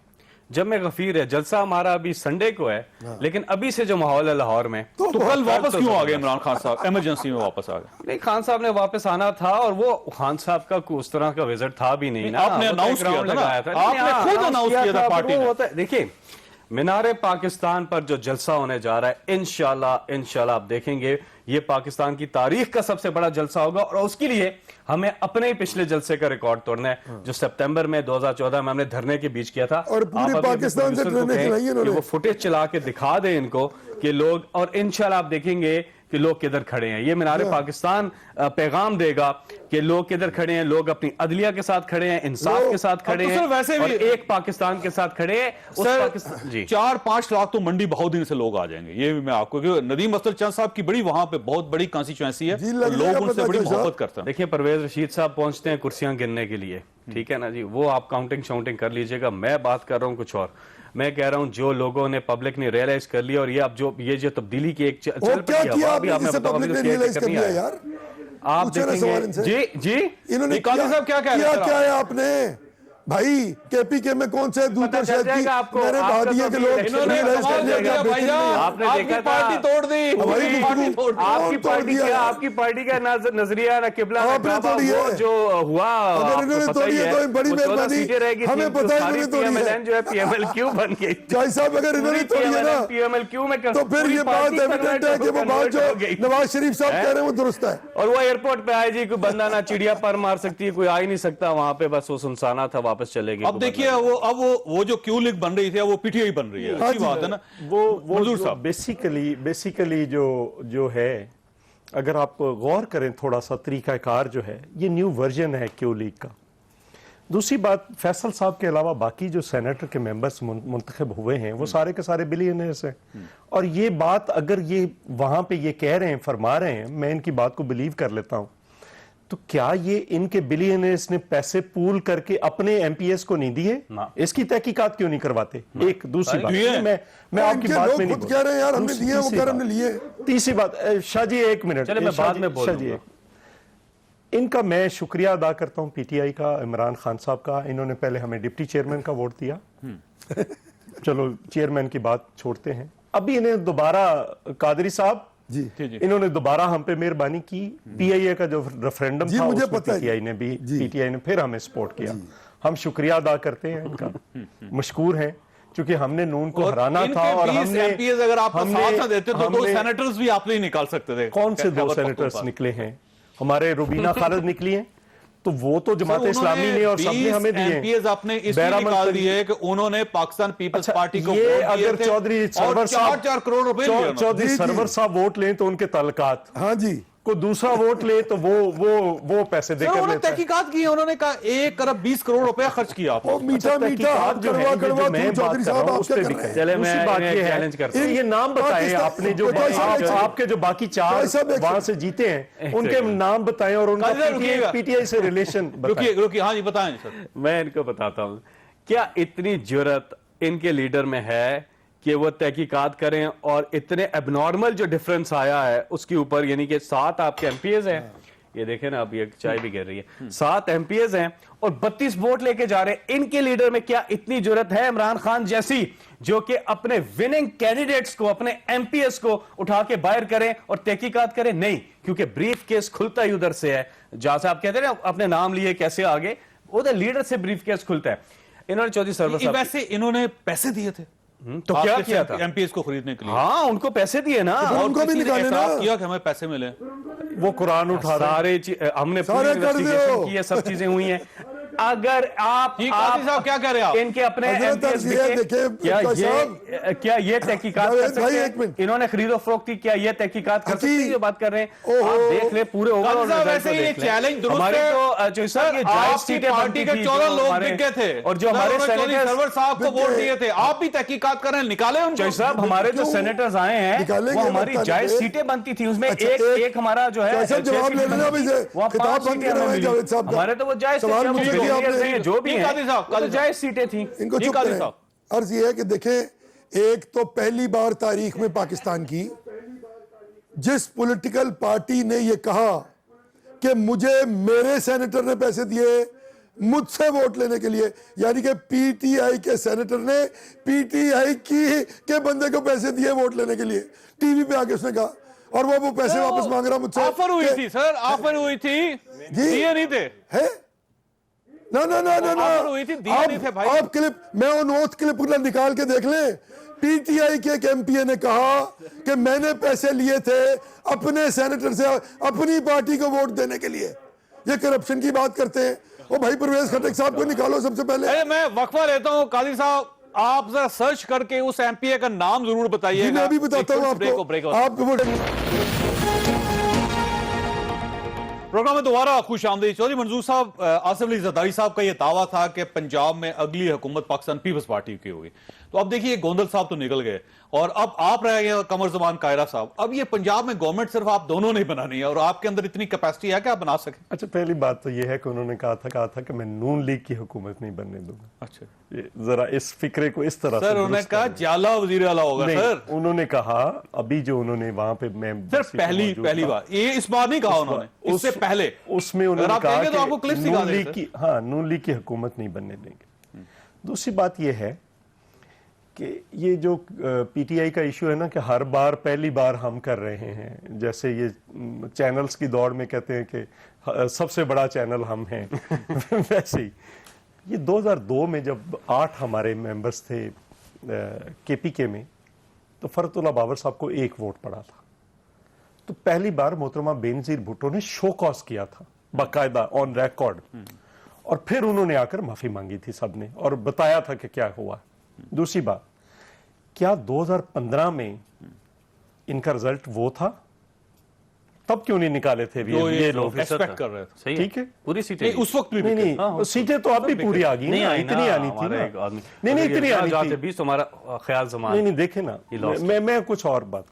जब में गफीर है, जलसा हमारा अभी संडे को है, लेकिन अभी से जो माहौल है लाहौर में, तो कल वापस क्यों आ गए इमरान खान साहब? इमरजेंसी में वापस आ गए? नहीं, खान साहब ने वापस आना था, और वो खान साहब का उस तरह का विजिट था भी नहीं ना। आपने अनाउंस किया था ना, आपने खुद अनाउंस किया था पार्टी ने। देखिए, मीनारे पाकिस्तान पर जो जलसा होने जा रहा है, इंशाल्लाह आप देखेंगे ये पाकिस्तान की तारीख का सबसे बड़ा जलसा होगा, और उसके लिए हमें अपने ही पिछले जलसे का रिकॉर्ड तोड़ना है जो सितंबर में 2014 में हमने धरने के बीच किया था। और पूरे पाकिस्तान से ट्रेनें चलाई इन्होंने। वो फुटेज चला के दिखा दे इनको कि लोग, और इंशाल्लाह आप देखेंगे कि लोग किधर खड़े हैं। ये मीनारे पाकिस्तान पैगाम देगा कि लोग किधर खड़े हैं। लोग अपनी अदलिया के साथ खड़े हैं, इंसाफ के साथ खड़े हैं, वैसे और भी एक पाकिस्तान के साथ खड़े हैं। सर 4-5 लाख तो मंडी बहुद्दीन से लोग आ जाएंगे, ये भी मैं आपको, क्योंकि नदीम अफजल चंद साहब की बड़ी वहां पे बहुत बड़ी कॉन्स्टिट्यूएंसी है, तो लोग उनसे बड़ी मोहब्बत करते हैं। देखिए, परवेज रशीद साहब पहुंचते हैं कुर्सियां गिनने के लिए, ठीक है ना जी, वो आप काउंटिंग शाउंटिंग कर लीजिएगा। मैं बात कर रहा हूं कुछ और। मैं कह रहा हूं जो लोगों ने, पब्लिक ने रियलाइज कर लिया, और ये अब जो तब्दीली की एक चल क्या किया आपने जिससे पब्लिक ने रियलाइज कर लिया यार? आप देखेंगे जी इन्होंने कादिर साहब क्या क्या है आपने भाई? केपीके में कौन से दूध और शहद की मैंने बहा दिया कि लोग रियलाइज कर लिया। आपने पार्टी तोड़ दी, आपकी पार्टी का नजरिया न किबला जो हुआ, अगर इन्होंने तोड़ी है तो बड़ी मेहरबानी, हमें पता है इन्होंने तोड़ी है जो है PMLQ बन गई। भाई साहब, अगर इन्होंने तोड़ी है ना PMLQ में, तो फिर ये बात एविडेंट है कि वो बात जो नवाज शरीफ साहब कह रहे हैं वो दुरुस्त है। और वो एयरपोर्ट पे आए जी, कोई बंदा ना चिड़िया पर मार सकती है, कोई आ ही नहीं सकता वहां पे, बस वो सुनसाना था, वापस चलेगी। अब देखिए वो जो क्यू लीग बन रही थी वो पीटीआई बन रही है, अच्छी बात है ना। वो मंजूर साहब, बेसिकली जो है, अगर आप गौर करें थोड़ा सा, तरीकाकार जो है, ये न्यू वर्जन है क्यू लीग का। दूसरी बात, फैसल साहब के अलावा बाकी जो सेनेटर के मेंबर्स मुंतखब हुए हैं वो सारे के सारे बिलियनर्स हैं, और ये बात अगर ये वहां पे ये कह रहे हैं, फरमा रहे हैं, मैं इनकी बात को बिलीव कर लेता हूं, तो क्या ये इनके बिलियनर्स ने पैसे पूल करके अपने एमपीएस को नहीं दिए? इसकी तहकीकात क्यों नहीं करवाते? एक दूसरी बात, मैं आपकी बात में नहीं बोल कह रहे हैं यार हमने दिए, वो कह रहे हमने लिए। तीसरी बात, शाह जी एक मिनट, चलिए मैं बाद में बोलूंगा। इनका मैं शुक्रिया अदा करता हूं, पीटीआई का, इमरान खान साहब का। इन्होंने पहले हमें डिप्टी चेयरमैन का वोट दिया, चलो चेयरमैन की बात छोड़ते हैं। अभी इन्हें दोबारा, कादरी साहब जी, इन्होंने दोबारा हम पे मेहरबानी की। पीआईए का जो रेफरेंडम था मुझे उसमें पता है, पीटीआई ने फिर हमें सपोर्ट किया। हम शुक्रिया अदा करते हैं इनका, मशकूर हैं, क्योंकि हमने नून को हराना था, और हमने एमपीएस अगर आप साथ ना देते तो 2 सेनेटर्स भी आप नहीं निकाल सकते थे। कौन से 2 सेनेटर्स निकले हैं? हमारे रुबीना खालिद निकली हैं, तो वो तो जमात इस्लामी ने और सबने हमें दिए। एमपीएस आपने इसलिए निकाल दिए कि उन्होंने पाकिस्तान पीपल्स पार्टी को ये अगर चौधरी सरवर साहब 4 करोड़ रुपए चौधरी सरवर साहब वोट लें तो उनके ताल्लुकात, हाँ जी, को दूसरा वोट ले तो वो पैसे देकर उन्होंने लेता है। तहकीकात की, उन्होंने कहा 1 करोड़ 20 करोड़ रुपया खर्च किया आपने। मीठा चौधरी साहब आप क्या कर रहे हैं? चले मैं बात ये चैलेंज करता है, ये नाम बताएं आपने, जो आपके जो बाकी 4 वहां से जीते हैं उनके नाम बताएं, और उनका पीटीआई से रिलेशन बताएं। रुकिए, हाँ जी बताएं सर। मैं इनको बताता हूं, क्या इतनी जुर्रत इनके लीडर में है कि वो तहकीकात करें, और इतने एबनॉर्मल जो डिफरेंस आया है उसके ऊपर, यानी कि 7 आपके एमपीएस हैं, ये देखें ना, अब ये चाय भी गिर रही है, 7 एमपीएस हैं और 32 वोट लेके जा रहे हैं। इनके लीडर में क्या इतनी जरूरत है इमरान खान जैसी, जो कि अपने विनिंग कैंडिडेट्स को, अपने एमपीएस को उठा के बाहर करें और तहकीकात करें? नहीं, क्योंकि ब्रीफ केस खुलता ही उधर से है, जहां से आप कहते हैं ना अपने नाम लिए कैसे आगे, उधर लीडर से ब्रीफ केस खुलता है। इन्होंने चौधरी सरवर साहब वैसे इन्होंने पैसे दिए थे तो क्या किया था? एमपीएस को खरीदने के लिए। हाँ, उनको पैसे दिए ना। और उनको भी किसी ने निकाले ना। एतराफ किया कि हमें पैसे मिले। वो कुरान उठा रहे हैं। सारे हमने सारे पूरी कर दो। इन्वेस्टिगेशन की है, सब चीजें हुई हैं। अगर आप काजी साहब क्या कह रहे हैं आप? इनके अपने हजरत MPS अर्ज़ ये है, दिखे, देखिए, क्या ये तहकीकात कर जावेद सकते भाई, हैं? एक मिनट। इन्होंने खरीदो फरोख्त की, क्या ये तहकीकात कर सकते हैं? हकीम, जो बात कर रहे हैं ओहो। आप देख ले पूरे ओवरऑल काजी साहब, रिजल्ट वैसे को ये देख लें। चैलेंज दुरुस्त हमारे है। तो जो सर ये जायज आपकी सीटें पार्टी बनती के थी, 14 जो लोग हमारे- दिख गए थे और जो हमारे चौधरी सेनेटर्स सरवर साहब को दिख वोट गए। दिए थे, आप भी तहकीकात करें, निकाले उनको। जय साहब, हमारे जो क्यों? सेनेटर्स आए हैं निकालेंगे, वो हमारी बताने जायज दे। सीटें बनती थी, उसमें अच्छा, एक हमारा जो है कैसे 6 जवाब सीटें ले लेना बनती अभी थी, से? वहाँ खिताब 5 बंद सीटें करो हमें है मिली। जावेद साहब का। हमारे तो वो जायज सवाल सीटें, मुझे जो किया engineers आपने। हैं, जो भी ये हैं, काजी साहब, वो तो काजी जायज सीटें थी। इनको ये चुप काजी करें। साहब। अर्ज ये है कि देखें, एक तो पहली बार तारीख में पाकिस्तान की जिस पॉलिटिकल पार्टी ने ये कहा कि मुझे मेरे सेनेटर ने पैसे दिए मुझसे वोट लेने के लिए, यानी कि पीटीआई के सेनेटर ने पीटीआई के बंदे को पैसे दिए वोट लेने के लिए, टीवी पे आके उसने कहा, और वो पैसे वापस मांग रहा मुझसे। ऑफर हुई थी सर, ऑफर हुई थी, दिए नहीं थे। है ना ना ना ना ना ऑफर हुई थी, दिए नहीं थे भाई। आप क्लिप, मैं वो नोट क्लिप निकाल के देख लें। पीटीआई के एक एमपीए ने कहा कि मैंने पैसे लिए थे अपने सेनेटर से अपनी पार्टी को वोट देने के लिए। ये करप्शन की बात करते हैं। ओ भाई, परवेज खटक साहब को निकालो सबसे पहले। अरे मैं वक्फा लेता हूँ काजी साहब, आप जरा सर्च करके उस एमपीए का नाम जरूर बताइएगा। मैं अभी बताता हूँ आपको। आप वो प्रोग्राम में दोबारा खुश आमदीद। चौधरी मंजूर साहब, आसिफ अली जरदारी साहब का यह दावा था कि पंजाब में अगली हुकूमत पाकिस्तान पीपल्स पार्टी की होगी। तो अब देखिए, गोंदल साहब तो निकल गए और अब आप रह गए कमर जमान कायरा साहब। अब ये पंजाब में गवर्नमेंट सिर्फ आप दोनों ने बनानी है और आपके अंदर इतनी कैपेसिटी है कि आप बना सकें। अच्छा, पहली बात तो ये है कि उन्होंने कहा था कि मैं नून लीग की हुकूमत नहीं बनने दूंगा। अच्छा, ये जरा इस फिक्रे को इस तरह सर से उन्होंने दुरुस्त कहा करें। जाला वजीर आला होगा। नहीं, सर उन्होंने कहा अभी जो उन्होंने वहां पे मैं सर पहली बार, ये इस बार नहीं कहा उन्होंने, इससे पहले उसमें अगर उन्होंने आप कहा देंगे तो आपको कि क्लिप्स दिखा नून देंगे लीग सर। की, हाँ, नून लीग की हुकूमत नहीं बनने देंगे। दूसरी बात यह है कि ये जो पीटीआई का इशू है ना कि हर बार पहली बार हम कर रहे हैं, जैसे ये चैनल्स की दौड़ में कहते हैं कि सबसे बड़ा चैनल हम हैं वैसे ही ये 2002 में जब 8 हमारे मेंबर्स थे केपीके में, तो फरतुल्लाह बाबर साहब को 1 वोट पड़ा था। तो पहली बार मोहतरमा बेनजीर भुट्टो ने शो कॉज किया था बाकायदा ऑन रिकॉर्ड, और फिर उन्होंने आकर माफी मांगी थी सबने और बताया था कि क्या हुआ। दूसरी बात, क्या 2015 में इनका रिजल्ट वो था? तब क्यों नहीं निकाले थे ये लोग? एक्सपेक्ट कर रहे थे। सही ठीक है, पूरी सीटें नहीं, उस वक्त भी नहीं नहीं हाँ, सीटें तो अब भी पूरी आ गई नहीं ना, आई इतनी ना, आनी थी हमारा ना। एक आदमी नहीं इतनी आनी थी। 20 हमारा ख्याल जमान। नहीं देखे ना, ये lost मैं कुछ और बात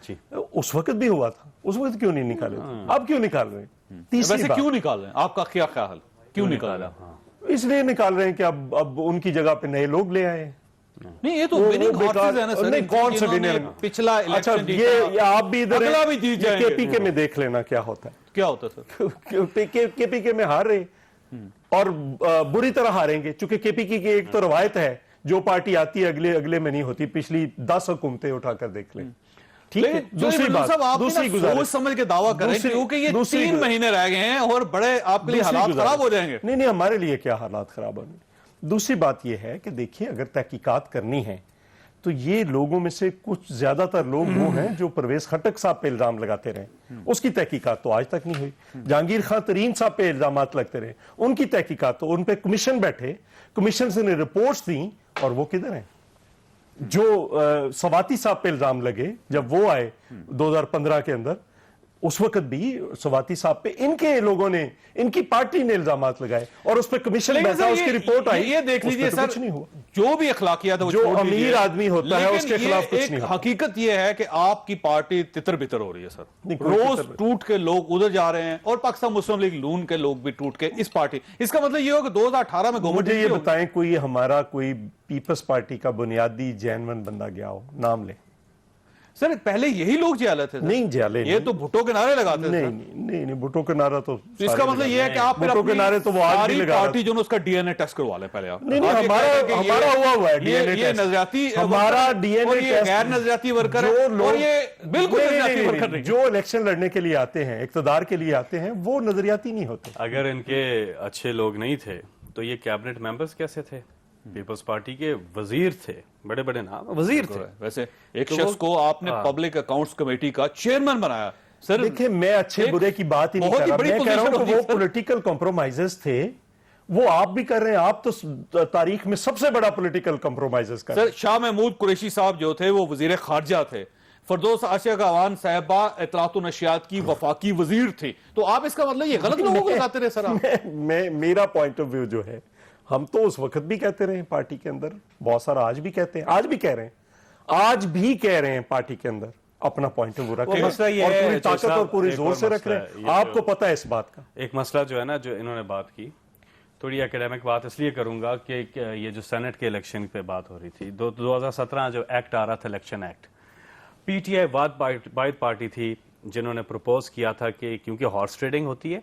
जी। उस वक्त भी हुआ था, उस वक्त क्यों नहीं निकाले थे? अब क्यों निकाल रहे हैं? तीसरी वैसे बात, क्यों निकाल रहे हैं? आपका क्या ख्याल, क्यों निकाल रहे हैं? इसलिए निकाल रहे हैं कि अब उनकी जगह पे नए लोग ले आए। नहीं, ये तो वो विनिंग बेकार- हॉर्सेस है ना सर। नहीं, कौन सा इन्होंने winning? पिछला अच्छा, इलेक्शन ये आप भी इधर अगला भी जीत जाएंगे। केपीके में देख लेना क्या होता है। क्या होता है सर? केपीके में हार रहे और बुरी तरह हारेंगे, क्योंकि केपीके की एक तो रवायत है, जो पार्टी आती है अगले में नहीं होती। पिछली 10 हुकूमतें उठाकर देख लें। ठीक है, दूसरी बात, दूसरी सोच गुजारिश समझ के दावा करें, दूसरी- क्योंकि ये दूसरी 3 महीने रह गए हैं और बड़े आपके लिए दूसरी हालात गुजारिश। खराब हो जाएंगे। नहीं नहीं, हमारे लिए क्या हालात खराब होंगे। दूसरी बात यह है कि देखिए, अगर तहकीकात करनी है तो ये लोगों में से कुछ ज्यादातर लोग वो हैं जो परवेज खटक साहब पे इल्जाम लगाते रहे, उसकी तहकीकात तो आज तक नहीं हुई। जहांगीर खान तरीन साहब पे इल्जाम लगते रहे, उनकी तहकीकात तो, उन पे कमीशन बैठे, कमीशन से ने रिपोर्ट्स दी, और वो किधर हैं? जो सवाती साहब पे इल्जाम लगे जब वो आए 2015 के अंदर, उस वक्त भी सवाती साहब पे इनके लोगों ने, इनकी पार्टी ने इल्जाम लगाए और उस पर कमीशन लेकिन बैठा, सर, उसकी रिपोर्ट आई। ये देख उस पे लीजिए तो सर, कुछ नहीं हुआ। जो भी अखलाकियात है वो जो छोड़ अमीर दीजिए। आदमी होता है, लेकिन उसके ये खिलाफ कुछ एक नहीं होता। हकीकत ये है कि आपकी पार्टी तितर बितर हो रही है सर। नहीं, कोई रोज तितर- टूट के लोग उधर जा रहे हैं और पाकिस्तान मुस्लिम लीग नून के लोग भी टूट के इस पार्टी। इसका मतलब ये हो कि 2018 में गवर्नमेंट मुझे ये बताएं, कोई हमारा कोई पीपल्स पार्टी का बुनियादी जैनवन बंदा गया हो, नाम ले। सर पहले यही लोग जियाले थे सर। नहीं जियाले ये तो भुट्टो के नारे लगाते थे नहीं सर। नहीं भुट्टो के नारा तो तो इसका मतलब ये है कि आप फिर भुट्टो के अपनी नारे तो वो आज भी सारी लगा रहे पार्टी जो है उसका डीएनए टेस्ट करवा लें पहले आप। नहीं, आगे हमारा- कहते हैं कि हमारा हुआ है ये DNA टेस्ट। नजरियाती हमारा वर्कर DNA और ये टेस्ट, गैर नजरियाती वर्कर जो है लोग- और ये बिल्कुल नहीं, नजरियाती नहीं, वर्कर नहीं, नहीं। जो इलेक्शन लड़ने के लिए आते हैं, इक्तदार के लिए आते हैं, वो नजरियाती नहीं होते। अगर इनके अच्छे लोग नहीं थे तो ये कैबिनेट मेंबर्स कैसे थे? पीपल्स पार्टी के वजीर थे, बड़े बड़े नाम वजीर थे। वैसे एक तो शख्स वो- को आपने पब्लिक अकाउंट्स कमेटी का चेयरमैन बनाया सर। देखिए, मैं अच्छे एक बुरे की बात ही नहीं बहुत कर ही रहा, बड़ी मैं कह रहा हूं पोजीशन कि वो होती है। पॉलिटिकल कॉम्प्रोमाइजेस थे, वो आप भी कर रहे हैं। आप तो तारीख में सबसे बड़ा पॉलिटिकल कॉम्प्रोमाइजेस कर रहे सर शाह महमूद कुरैशी साहब जो थे वो वजीर खारजा थे, फरदौस आशिया गवान साहबा इतलात व नशियात की वफाकी वजीर थी, तो आप इसका मतलब ये गलत लोगों को बताते रहे सर आप? मैं मेरा पॉइंट ऑफ व्यू जो है, हम तो उस वक्त भी कहते रहे हैं पार्टी के अंदर, बहुत सारा आज भी कहते हैं, आज भी कह रहे हैं, आज भी कह रहे हैं पार्टी के अंदर अपना पॉइंट ऑफ व्यू रखें मसला ये और है, पूरी ताकत साहब, और पूरे एक जोर और से रख मसला रहे है, हैं। ये आपको जो- पता है इस बात का। एक मसला जो है ना, जो इन्होंने बात की, थोड़ी एकेडमिक बात इसलिए करूंगा कि ये जो सेनेट के इलेक्शन पे बात हो रही थी, 2017 जो एक्ट आ रहा था, इलेक्शन एक्ट, पीटीआई वाद पार्टी थी जिन्होंने प्रपोज किया था कि क्योंकि हॉर्स ट्रेडिंग होती है,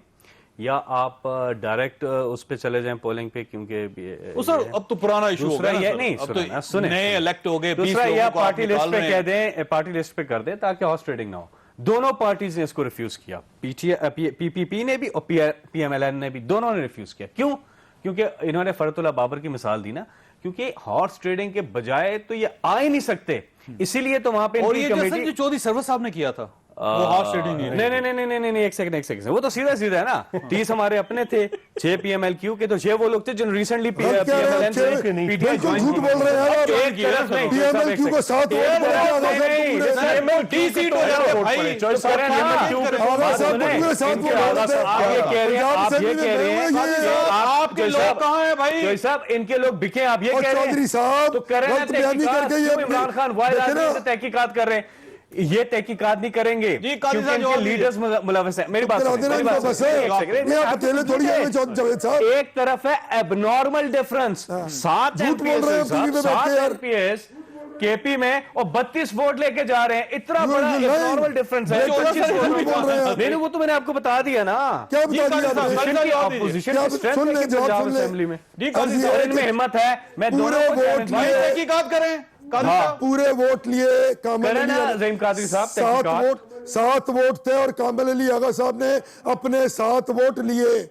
या आप डायरेक्ट उस पे चले जाएं पोलिंग पे, क्योंकि सर अब तो पुराना इशू हो दूसरा गया ना ये सर। नहीं, अब सुने ना, तो सुने, नए सुने। इलेक्ट हो गए, 20 दूसरा लोगों या को आप पार्टी लिस्ट निकाल पे रहे कह हैं। दें, पार्टी लिस्ट पे कर दें ताकि हॉर्स ट्रेडिंग ना हो। दोनों पार्टीज ने इसको रिफ्यूज किया, पीपीपी ने भी और पीएमएलएन ने भी, दोनों ने रिफ्यूज किया। क्यों? क्योंकि इन्होंने फरतुल्लाह बाबर की मिसाल दी ना, क्योंकि हॉर्स ट्रेडिंग के बजाय तो ये आ ही नहीं सकते, इसीलिए तो वहां पे और इनकी ये जैसे कमेटी जो चौधरी सरवर साहब ने किया था वो हॉर्स ट्रेडिंग नहीं नहीं नहीं नहीं नहीं नहीं नहीं, एक सेकंड, वो तो सीधा सीधा है ना। 30 हमारे अपने थे, 6 पीएमएलक्यू के, तो 6 वो लोग थे जिन्होंने रिसेंटली हम कह रहे हैं, बिल्कुल झूठ बोल रहे हैं यार। पीएमएलक्यू को 7 वोट मिले थे, आगा साहब को पूरे डी सीट हो जाते हैं भाई। चॉइस साहब आगा साहब को पूरे 7 वोट मिले थे। आप ये कह रहे हैं, पंजाब आप ये असेंबली कह रहे में हैं, ये आपके लोग कहाँ हैं भाई? चौधरी साहब इनके लोग बिके, आप ये और कह रहे हैं। चौधरी साहब तो कर रहे हैं गलत बयानी तहकीकात, करके ये क्यों इमरान खान वाहिद देखे आदमी ना? से तहकीकात कर रहे हैं? ये तहकीकात नहीं करेंगे जी, काजी क्योंकि साहब इनके जवाब दीजिए। लीडर्स मुलविस हैं। मेरी बात करा सुनिए, देना मेरी इनको बात बस सुनिए, है। एक सेकंड, ये आप आप अकेले थोड़ी हैं जावेद साहब। एक तरफ है एबनॉर्मल डिफरेंस, 7 झूठ बोल रहे हैं टीवी पे बैठ के यार। एमपीएस केपी में और 32 वोट लेके जा रहे हैं, इतना You- बड़ा you lying. एबनॉर्मल डिफरेंस है। बिल्कुल 25 झूठ वोट बोल रहे हैं आप। नहीं, वो तो मैंने आपको बता दिया ना। क्या जी, बता काजी दिया साहब, आपने? काजी ऑपोजिशन की जवाब दीजिए। ऑपोजिशन क्या की स्ट्रेंथ सुन है ले, कि जवाब पंजाब सुन ले। असेंबली में जी, काजी अर्जी साहब, है इनमें हिम्मत है, मैं पूरे दोनों को वोट challenge भाई लिए- तहकीकात करें काजी हाँ। साहब। पूरे वोट लिए कामिल करें अली ना आगा- ज़हीम कादरी साहब, 7 वोट थे और कामिल अली आगा साहब ने अपने 7 वोट लिए।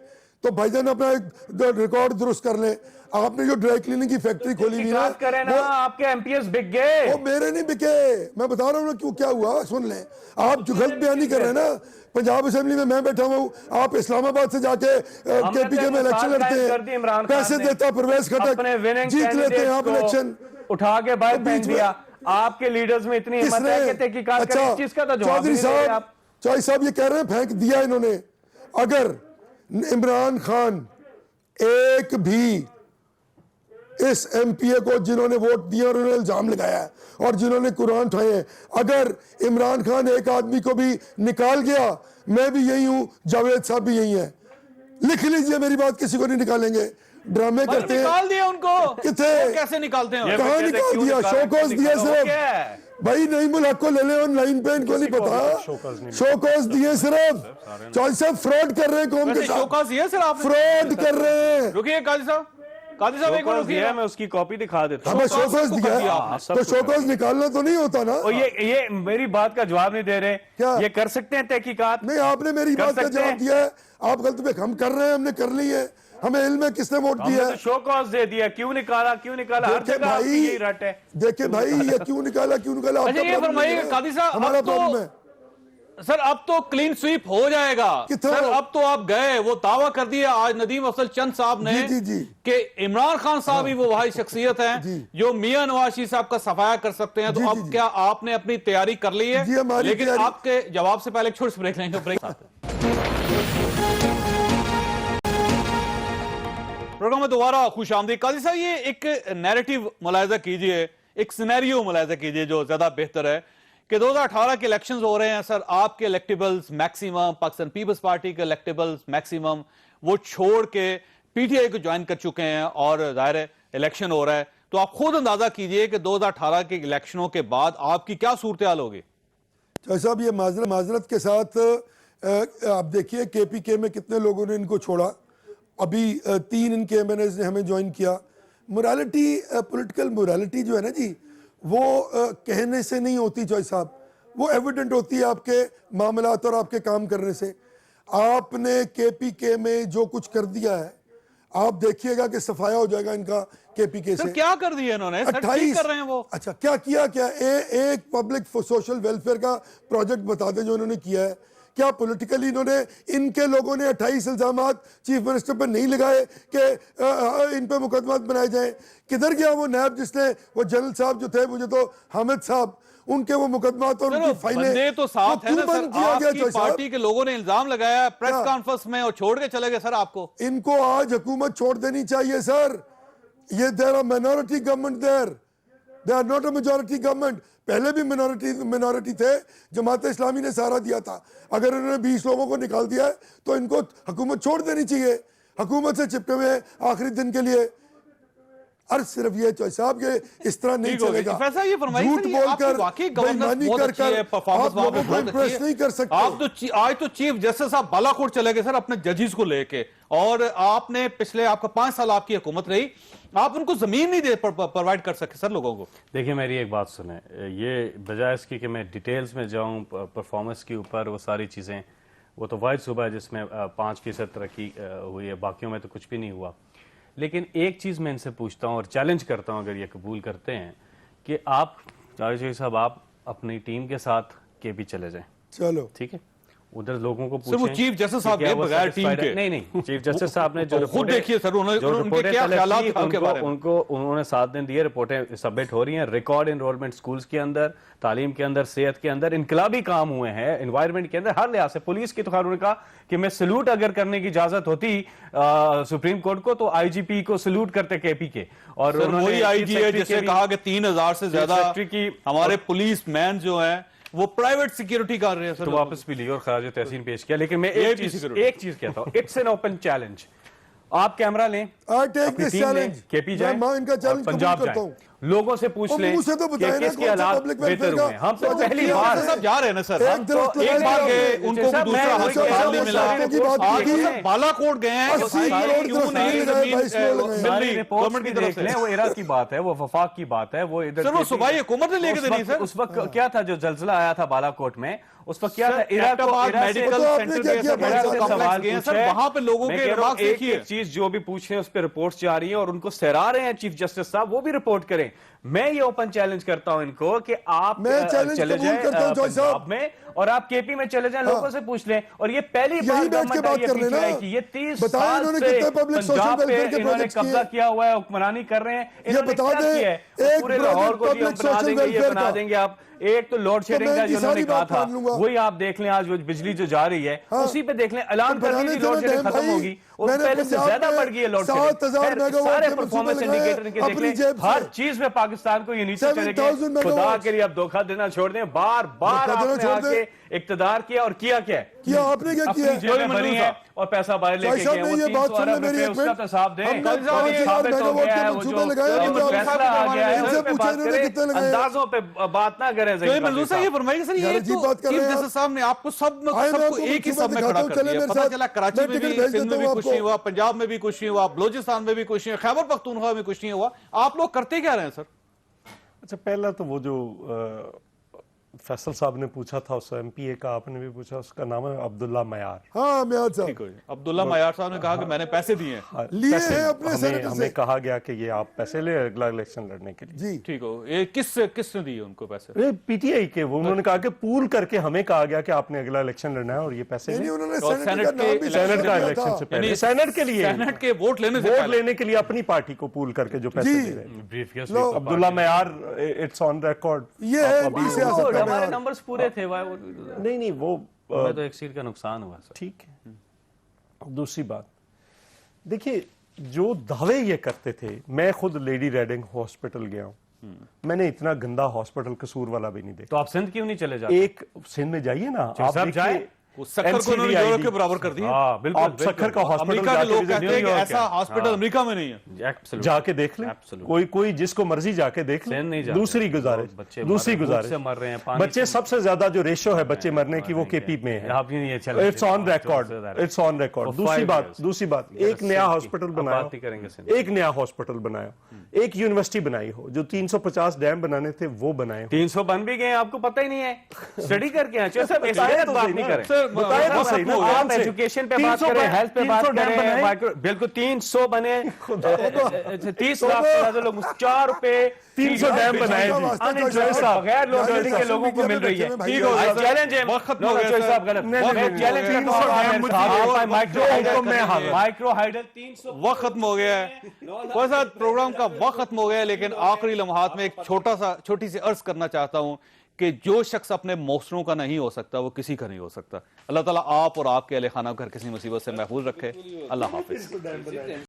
तो भाईजान अपना एक रिकॉर्ड दुरुस्त कर ले। आपने जो ड्राई क्लीनिंग की फैक्ट्री खोली हुई है तहकीकात करें ना, वो- आपके एमपीएस बिक गए। वो मेरे नहीं बिके, मैं बता रहा हूँ ना क्यों क्या हुआ, सुन लें। आप जो गलत बयानी कर रहे हैं ना, पंजाब असेंबली में मैं बैठा हुआ हूँ, आप इस्लामाबाद से जाके केपीके में इलेक्शन लड़ते हैं, पैसे देता परवेज खटक, जीत लेते हैं आप इलेक्शन। उठा के बाहर तो फेंक बीच में- दिया। आपके लीडर्स में इतनी हिम्मत है कि तहकीकात करें, इस चीज का तो जवाब चौधरी नहीं दे रहे साहब, आप। चौधरी साहब ये कह रहे हैं फेंक दिया इन्होंने। अगर इमरान खान एक भी इस एमपीए को जिन्होंने वोट दिया और उन्होंने इल्जाम लगाया है और जिन्होंने कुरान उठाए हैं, अगर इमरान खान एक आदमी को भी निकाल गया, मैं भी यही हूं, जावेद साहब भी यही है, लिख लीजिए मेरी बात, किसी को नहीं निकालेंगे। ड्रामे भाई करते हैं, निकाल दिया उनको, किथे? वो कैसे निकालते हैं? कहाँ कहते निकाल क्यों दिया? निकाला, शोकॉज क्यों दिया निकाला? वो क्या सिर्फ है? भाई नईमुल हक को ले ले ऑनलाइन पे, इनको नहीं पता। शोकॉज दिए सिर्फ, चौधरी साहब फ्रॉड कर रहे हैं कौम के वैसे साथ, शोकाज दिया सर आपने? फ्रॉड कर रहे हैं। रुकिए काजी साहब, काजी साहब एक मिनट शोकॉज दिया रुकिए। है, मैं उसकी कॉपी दिखा देता हूँ। हमें शोकॉज शोकॉज सबको दिया कर दिया है, आपने, तो शोकॉज निकालना तो नहीं होता ना। और ये मेरी बात का जवाब नहीं दे रहे। क्या? ये कर सकते हैं तहकीकात? नहीं, आपने मेरी कर बात का सकते जवाब हैं। दिया है, आप गलत पे हम कर रहे हैं, हमने कर ली है, हमें इल्म है किसने वोट हमने दिया तो है। शो कॉज दे दिया, क्यों निकाला, क्यों निकाला, हर देखे जगह आपकी भाई, यही रट है। देखे भाई, ये क्यों निकाला आपका अच्छा ये problem फरमाइए नहीं है, कादी साहब, हमारा अब तो प्रॉब्लम है। सर अब तो क्लीन स्वीप हो जाएगा कितना? सर, अब तो आप गए, वो दावा कर दिया आज नदीम अफजल चंद साहब ने जी, जी। कि इमरान खान साहब ही वो वही शख्सियत जी। है जो मियां नवाज शरीफ साहब का सफाया कर सकते हैं। तो जी, अब जी। क्या आपने अपनी तैयारी कर ली है? जी, हमारी लेकिन तैयारी- आपके जवाब से पहले एक छोटी सी ब्रेक लेंगे। ब्रेक प्रोग्राम में दोबारा खुश आमदीद। काजी साहब ये एक नैरेटिव मुलाहिजा कीजिए, एक सिनेरियो मुलाहिजा कीजिए जो ज्यादा बेहतर है कि 2018 के इलेक्शंस हो रहे हैं सर, आपके इलेक्टेबल्स मैक्सिमम, पाकिस्तान पीपल्स पार्टी के इलेक्टेबल्स मैक्सिमम वो छोड़ के पीटीआई को ज्वाइन कर चुके हैं और जाहिर है इलेक्शन हो रहा है। तो आप खुद अंदाजा कीजिए कि 2018 के इलेक्शनों के बाद आपकी क्या सूरत हाल होगी? चाहे साहब ये माजरत के साथ आप देखिए केपीके में कितने लोगों ने इनको छोड़ा, अभी 3 इनके एमएनएस ने हमें ज्वाइन किया। मोरालिटी, पॉलिटिकल मोरालिटी जो है ना जी, वो कहने से नहीं होती चौधरी साहब, वो एविडेंट होती है आपके मामलात और आपके काम करने से। आपने केपीके में जो कुछ कर दिया है, आप देखिएगा कि सफाया हो जाएगा इनका केपीके सर से। क्या कर दिया इन्होंने? सर ठीक 28 कर रहे हैं वो। अच्छा क्या किया क्या? एक पब्लिक सोशल वेलफेयर का प्रोजेक्ट बता दें जो इन्होंने किया है। क्या पॉलिटिकली इन्होंने, इनके लोगों ने 28 इल्जामात चीफ मिनिस्टर पर नहीं लगाए कि इन पे मुकदमा बनाए जाए? किधर गया वो नैब जिसने, वो जनरल साहब जो थे, मुझे तो हामिद साहब, उनके वो मुकदमा और चलो, उनकी फाइलें बंदे तो साथ है ना सर। आपकी चौधरी साहब? पार्टी के लोगों ने इल्जाम लगाया प्रेस क्या? कॉन्फ्रेंस में और छोड़ के चले गए सर आपको। इनको आज हुकूमत छोड़ देनी चाहिए सर। ये there are minority government there, they are not a majority government. पहले भी मिनॉरिटी थे, जमात इस्लामी ने सहारा दिया था। अगर उन्होंने 20 लोगों को निकाल दिया है तो इनको हुकूमत छोड़ देनी चाहिए। हुकूमत से चिपके हुए आखिरी दिन के लिए। और सिर्फ ये चौधरी साहब के इस तरह नहीं ठीक हो गया। चलेगा। फैसला ये फरमाइए झूठ सर, ये आपकी बोलकर, वाकई गवर्नेंस बेईमानी बहुत कर अच्छी है, परफॉर्मेंस आप लोगों को बहुत अच्छी इम्प्रेस है। नहीं कर सकते। आप तो आज तो चीफ जस्टिस साहब बालाकोट चले गए सर अपने जजेस को लेके, और आपने पिछले आपका 5 साल आपकी हुकूमत रही, आप उनको जमीन नहीं दे प्रोवाइड कर सके सर लोगों को। देखिए मेरी एक बात सुने, ये बजाय इसकी कि मैं डिटेल्स में जाऊं परफॉर्मेंस के ऊपर, वो सारी चीज़ें, वो तो वाहिद सूबा है जिसमें 5% तरक्की हुई है, बाकियों में तो कुछ भी नहीं हुआ। लेकिन एक चीज़ मैं इनसे पूछता हूं और चैलेंज करता हूं, अगर ये कबूल करते हैं कि आप जावेद साहब, आप अपनी टीम के साथ केपी चले जाएं, चलो ठीक है, उधर लोगों को सर वो पूछें चीफ जस्टिस साहब कि क्या गए वो बगैर टीम satisfied है? के। नहीं चीफ जस्टिस साहब ने जो खुद रिपोर्टें- देखिए सर, उन्होंने जो उनके रिपोर्टें क्या तलब ख्यालात की, थे आपके बारे में। उन्होंने 7 दिन दिए, रिपोर्टें सबमिट हो रही हैं, रिकॉर्ड एनरोलमेंट स्कूल्स के अंदर, तालीम के अंदर, सेहत के अंदर, इनकलाबी काम हुए हैं, एनवायरनमेंट के अंदर, हर लिहाज से। पुलिस की तो खैर उन्होंने कहा कि मैं सल्यूट अगर करने की इजाजत होती सुप्रीम कोर्ट को तो आईजीपी को सल्यूट करते केपी के। और सर उन्होंने वही आईजी है सेक्रेटरी जिसने के भी- कहा कि 3000 से ज्यादा सेक्रेटरी की हमारे पुलिस मैन जो है वो प्राइवेट सिक्योरिटी कर रहे हैं सर। तो वापस भी ली और खराज तहसीन पेश किया। लेकिन मैं ये एक भी चीज security। कहता हूं, इट्स एन ओपन चैलेंज। आप कैमरा लें, I take अपनी this टीम लें, challenge। केपी जाएं, मैं इनका और challenge पंजाब कबूल करता जाएं, हूं। लोगों से पूछ और लें मुंह से तो कि बताएं ना किसके कौन सा हालात public बेहतर welfare हुए हैं। हम तो का- पहली तो बार सब जा रहे हैं ना सर। एक हम तो दरख्त एक लगाया बार जाए। गए, उनको जैसा भी दूसरा मैं हाल वही का कह रहा हाल हूं, नहीं मिला। सारी की बात आज की तो थी। सब बालाकोट गए हैं, 80 सारी करोड़ क्यों नहीं दरख्त लगाए, जमीन 22 करोड़ लगाए। सारी मिली रिपोर्ट्स गवर्नमेंट भी की तरफ देख से। लें, वो इरा की बात है, वो वफाक की बात है, वो इधर सर वो सूबाई हुकूमत ने लेके उस देनी वक्त- सर। उस वक्त क्या था जो जलजला आया था बालाकोट में, उस वक्त क्या सर, था, इरा को एबटाबाद इरा से- मेडिकल तो आपने सेंटर क्या के किया? Sir medical medical complex complex गए हैं सर, पूछे। वहां पे लोगों मैं के कह रहा हूं, रिमार्क्स एक देखिए। एक चीज जो भी पूछ रहे हैं उस पर रिपोर्ट्स जा रही हैं और उनको सहरा रहे हैं चीफ जस्टिस साहब, वो भी रिपोर्ट करें। मैं ये ओपन चैलेंज करता हूं इनको कि आप मैं चैलेंज चले कबूल जाएं करता हूं, जॉय साहब। पंजाब में और आप केपी में चले जाएं, लोगों से पूछ लें। और ये पहली यही बार बैठ के गवर्नमेंट बात आई है कर लेना। PTI की, ये 30 बताएं साल इन्होंने से कितने public social पंजाब पे welfare के इन्होंने projects कब्जा किए। किया हुआ है, हुक्मरानी कर रहे हैं। ये इन्होंने बता क्या दें, किया है? एक पूरे project लाहौर को भी हम public बना social देंगे, ये welfare बना का। देंगे। आप एक तो लोड शेडिंग मैं का इनकी जो उन्होंने सारी कहा बात था, मान लूंगा। वही आप देख लें, आज वो बिजली जो जा रही है हाँ। उसी पे देख लें, ऐलान तो कर बनाने दीजिए थे लोड ना शेडिंग डैम खत्म भाई। होगी, वो मैंने पहले से पंजाब ज्यादा में बढ़ गई है लोड 7,000 शेडिंग। मेगावाट सारे के परफॉर्मेंस मंसूबे लगाए इंडिकेटर के देख अपनी लें, जेब से। हर चीज में पाकिस्तान को ये नीचे चले 7,000 गए। खुदा मेगावाट। के लिए आप धोखा देना छोड़ दें। बार बार धोखा देना आपने छोड़ दें। आके इक्तदार किया और किया क्या है? किया आपने क्या किया? अपनी जेबें भरी हैं और पैसा बाहर लेके साहब गए। ने वो ये 300 बात सुन ले अरब मेरी रुपए एक उसका मिनट। तो साहब दें। हमने और 5,000 ये साबित हो मेगावाट गया के है, वो मंसूबे जो लगाए जो पंजाब में। फैसला आ गया है, इनसे उस पे पूछा बात इन्होंने करें। कितने लगाए? अंदाजों पे बात ना करें। तो ये मंजूर साहब ये फरमाइए सर, यार ये अजीब तो बात कर चीफ रहे हैं जस्टिस साहब ने आपको सबको एक ही सब में खड़ा कर दिया। पता चला कराची में भी, सिंध में भी कुछ नहीं हुआ, पंजाब में भी कुछ नहीं हुआ, बलोचिस्तान में भी कुछ नहीं हुआ, खैबर पख्तूनख्वा में कुछ नहीं हुआ। आप लोग करते क्या रहे हैं सर? अच्छा, पहला तो वो जो फैसल साहब ने पूछा था, उस एमपीए का आपने भी पूछा, उसका नाम है अब्दुल्ला मयार। हाँ म्यार ठीक साहब हो जी। अब्दुल्ला मयार साहब ने कहा कि मैंने पैसे दिए हैं। लिए पैसे हैं अपने सेनेटर हमें से। कहा गया कि ये आप पैसे ले अगला इलेक्शन लड़ने के लिए। जी ठीक हो, ये किसने दिए उनको पैसे? ये पीटीआई के वो उन्होंने कहा कि पूल करके हमें कहा गया कि आपने अगला इलेक्शन लड़ना है और ये पैसे नहीं लें। उन्होंने और सेनेटर सेनेट का के नाम भी सेनेट का लिया इलेक्शन था। से पहले, सेनेट के लिए, सेनेट के वोट लेने से वोट पहले। लेने के लिए अपनी पार्टी को पूल करके जो पैसे जी। दे रहे थे। ब्रीफकेस लो, अब्दुल्ला मयार, इट्स ऑन रिकॉर्ड। ये है डी सियासत का हमारे बयान। नंबर्स पूरे थे भाई। नहीं वो मैं तो एक सीट का नुकसान हुआ सर। ठीक है। दूसरी बात देखिए, जो दावे ये करते थे, मैं खुद लेडी रेडिंग हॉस्पिटल गया हूं, मैंने इतना गंदा हॉस्पिटल कसूर वाला भी नहीं देखा। तो आप सिंध क्यों नहीं चले जाते? एक सिंध में जाइए ना आप, साहब देखिए जाए। वो शक्कर को उन्होंने यूरोप के बराबर कर दिया। हाँ बिल्कुल आप शक्कर का हॉस्पिटल अमेरिका के लोग जाके कहते हैं कि न्यूयॉर्क ऐसा है। हॉस्पिटल हाँ। अमेरिका में नहीं है। Absolutely. जाके देख लें, Absolutely. कोई जिसको मर्जी जाके देख सेन नहीं लें। जाते। दूसरी गुजारिश, बच्चे दूसरी मर रहे हैं, गुजारिश, भूख से मर रहे हैं, पानी बच्चे से- सबसे ज्यादा जो रेशो है बच्चे मरने की वो केपी में है। आप ये चले it's on record, it's on record. दूसरी बात, एक नया हॉस्पिटल बनाया, बात नहीं करेंगे सिंध। एक नया हॉस्पिटल बनाया, एक यूनिवर्सिटी बनाई हो, जो 350 डैम बनाने थे वो बनाए हो। 300 बन भी गए, आपको पता ही नहीं है। स्टडी करके आए। चलो सर, बताएं इस तो बात सही नहीं ना। करें। सर बताए तो सही ना, आप कौन से? एजुकेशन पे 300 बात करें, हेल्थ पे 300 बात डैम करें, बनाए। माइक्रो बिल्कुल 300 बने, 30 लाख से ज्यादा लोग 4 रुपए 300 डैम बनाए जी। अनएम्प्लॉयड बगैर लोड शेडिंग के लोगों को मिल रही है। ठीक हो गया, चैलेंज है, वक्त खत्म हो गया, चॉइस सर। आप गलत, नहीं, मैं नहीं, चैलेंज करता 300 हूं डैम मुझे माइक्रो हाइडल 300 वक्त खत्म हो गया है। कोई सा प्रोग्राम का वक्त खत्म हो गया है, लेकिन आखिरी लम्हात में एक छोटी सी अर्ज करना चाहता हूं कि जो शख्स अपने मौसरों का नहीं हो सकता वो किसी का नहीं हो सकता। अल्लाह ताला आप और आपके अहले खाना को हर किसी मुसीबत से महफूज रखे। अल्लाह हाफिज।